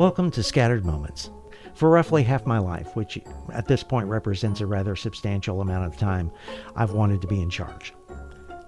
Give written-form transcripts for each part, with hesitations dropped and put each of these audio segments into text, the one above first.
Welcome to Scattered Moments. For roughly half my life, which at this point represents a rather substantial amount of time, I've wanted to be in charge.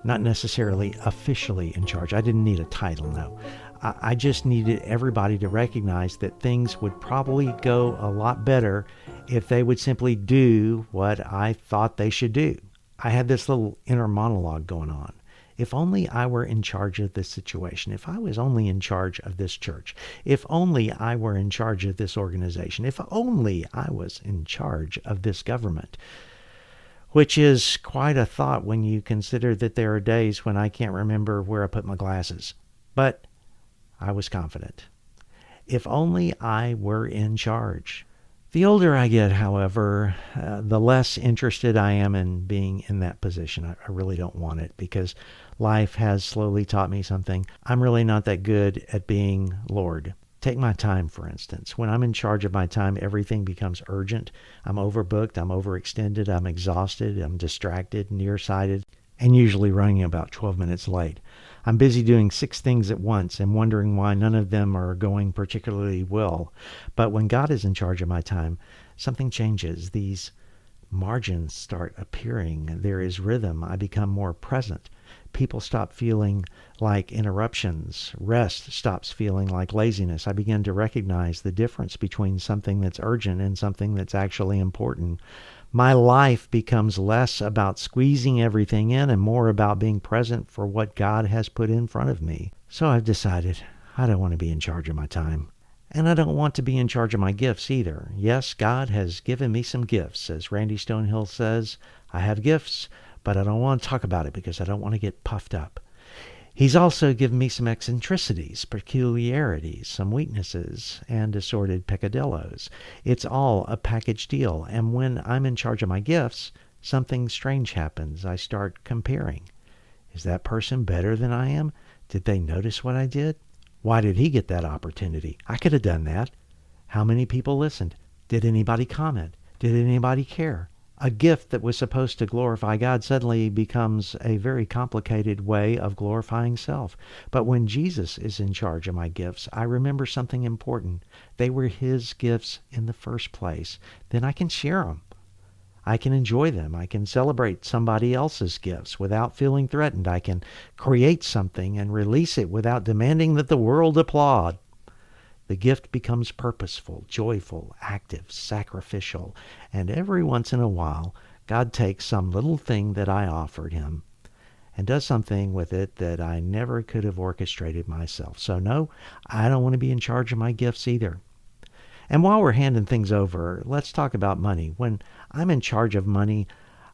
Not necessarily officially in charge. I didn't need a title, no. I just needed everybody to recognize that things would probably go a lot better if they would simply do what I thought they should do. I had this little inner monologue going on. If only I were in charge of this situation, if I was only in charge of this church, if only I were in charge of this organization, if only I was in charge of this government, which is quite a thought when you consider that there are days when I can't remember where I put my glasses. But I was confident. If only I were in charge. The older I get, however, the less interested I am in being in that position. I really don't want it because life has slowly taught me something. I'm really not that good at being Lord. Take my time, for instance. When I'm in charge of my time, everything becomes urgent. I'm overbooked, I'm overextended, I'm exhausted, I'm distracted, nearsighted, and usually running about 12 minutes late. I'm busy doing 6 things at once and wondering why none of them are going particularly well. But when God is in charge of my time, something changes. These margins start appearing. There is rhythm. I become more present. People stop feeling like interruptions. Rest stops feeling like laziness. I begin to recognize the difference between something that's urgent and something that's actually important. My life becomes less about squeezing everything in and more about being present for what God has put in front of me. So I've decided I don't want to be in charge of my time. And I don't want to be in charge of my gifts either. Yes, God has given me some gifts. As Randy Stonehill says, I have gifts, but I don't want to talk about it because I don't want to get puffed up. He's also given me some eccentricities, peculiarities, some weaknesses, and assorted peccadillos. It's all a package deal. And when I'm in charge of my gifts, something strange happens. I start comparing. Is that person better than I am? Did they notice what I did? Why did he get that opportunity? I could have done that. How many people listened? Did anybody comment? Did anybody care? A gift that was supposed to glorify God suddenly becomes a very complicated way of glorifying self. But when Jesus is in charge of my gifts, I remember something important. They were his gifts in the first place. Then I can share them. I can enjoy them. I can celebrate somebody else's gifts without feeling threatened. I can create something and release it without demanding that the world applaud. The gift becomes purposeful, joyful, active, sacrificial, and every once in a while, God takes some little thing that I offered him and does something with it that I never could have orchestrated myself. So no, I don't want to be in charge of my gifts either. And while we're handing things over, let's talk about money. When I'm in charge of money,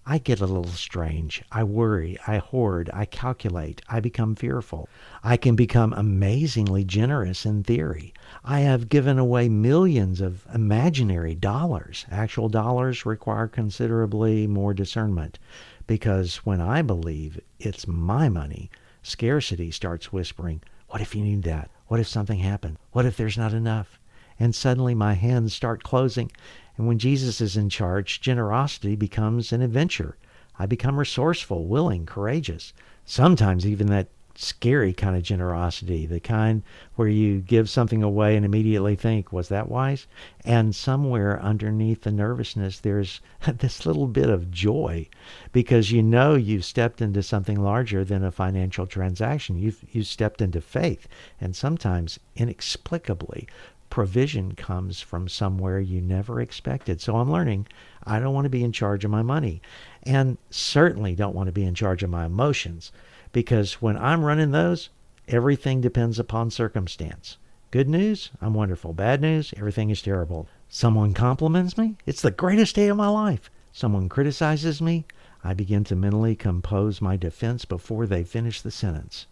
I get a little strange. I worry, I hoard, I calculate, I become fearful. I can become amazingly generous in theory. I have given away millions of imaginary dollars. Actual dollars require considerably more discernment because when I believe it's my money, scarcity starts whispering, what if you need that? What if something happened? What if there's not enough? And suddenly my hands start closing. And when Jesus is in charge, generosity becomes an adventure. I become resourceful, willing, courageous. Sometimes even that scary kind of generosity, the kind where you give something away and immediately think, was that wise? And somewhere underneath the nervousness, there's this little bit of joy because you know you've stepped into something larger than a financial transaction. You've stepped into faith. And sometimes, inexplicably, provision comes from somewhere you never expected. So I'm learning I don't want to be in charge of my money and certainly don't want to be in charge of my emotions because when I'm running those, everything depends upon circumstance. Good news, I'm wonderful. Bad news, everything is terrible. Someone compliments me, it's the greatest day of my life. Someone criticizes me, I begin to mentally compose my defense before they finish the sentence.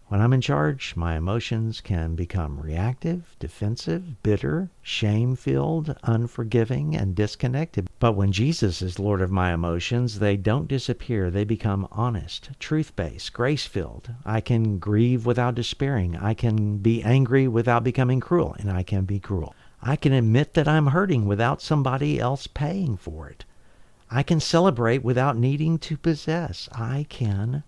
When I'm in charge, my emotions can become reactive, defensive, bitter, shame-filled, unforgiving, and disconnected. But when Jesus is Lord of my emotions, they don't disappear. They become honest, truth-based, grace-filled. I can grieve without despairing. I can be angry without becoming cruel, and I can be cruel. I can admit that I'm hurting without somebody else paying for it. I can celebrate without needing to possess. I can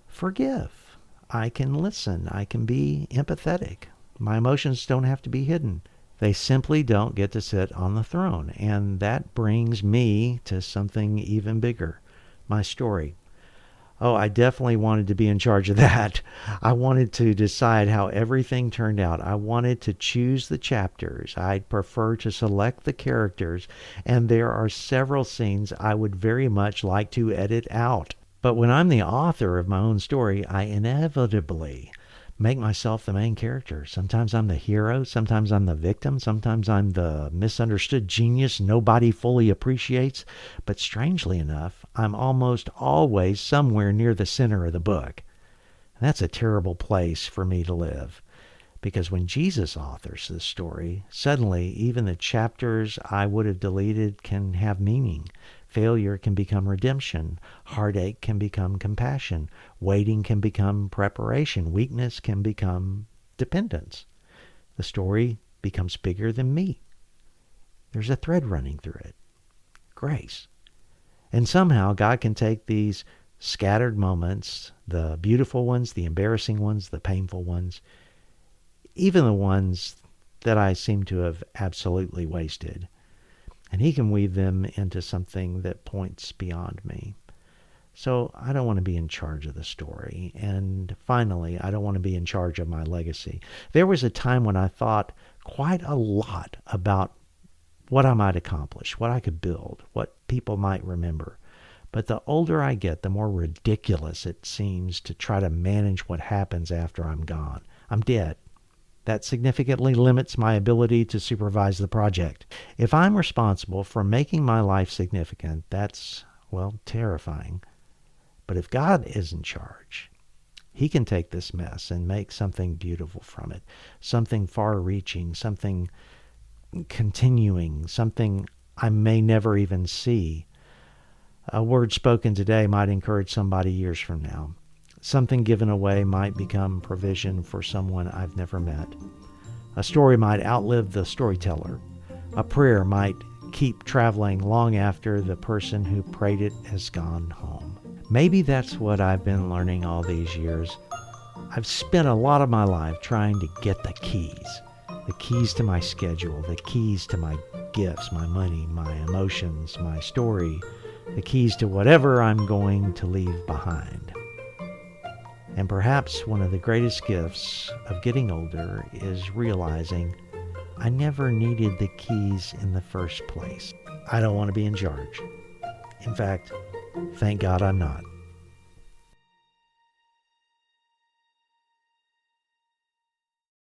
forgive. I can listen. I can be empathetic. My emotions don't have to be hidden. They simply don't get to sit on the throne. And that brings me to something even bigger, my story. Oh, I definitely wanted to be in charge of that. I wanted to decide how everything turned out. I wanted to choose the chapters. I'd prefer to select the characters. And there are several scenes I would very much like to edit out. But when I'm the author of my own story, I inevitably make myself the main character. Sometimes I'm the hero, sometimes I'm the victim, sometimes I'm the misunderstood genius nobody fully appreciates. But strangely enough, I'm almost always somewhere near the center of the book. That's a terrible place for me to live. Because when Jesus authors this story, suddenly even the chapters I would have deleted can have meaning. Failure can become redemption. Heartache can become compassion. Waiting can become preparation. Weakness can become dependence. The story becomes bigger than me. There's a thread running through it. Grace. And somehow God can take these scattered moments, the beautiful ones, the embarrassing ones, the painful ones, even the ones that I seem to have absolutely wasted, and he can weave them into something that points beyond me. So I don't want to be in charge of the story. And finally, I don't want to be in charge of my legacy. There was a time when I thought quite a lot about what I might accomplish, what I could build, what people might remember. But the older I get, the more ridiculous it seems to try to manage what happens after I'm gone. I'm dead. That significantly limits my ability to supervise the project. If I'm responsible for making my life significant, that's, well, terrifying. But if God is in charge, he can take this mess and make something beautiful from it, something far-reaching, something continuing, something I may never even see. A word spoken today might encourage somebody years from now. Something given away might become provision for someone I've never met. A story might outlive the storyteller. A prayer might keep traveling long after the person who prayed it has gone home. Maybe that's what I've been learning all these years. I've spent a lot of my life trying to get the keys to my schedule, the keys to my gifts, my money, my emotions, my story, the keys to whatever I'm going to leave behind. And perhaps one of the greatest gifts of getting older is realizing I never needed the keys in the first place. I don't want to be in charge. In fact, thank God I'm not.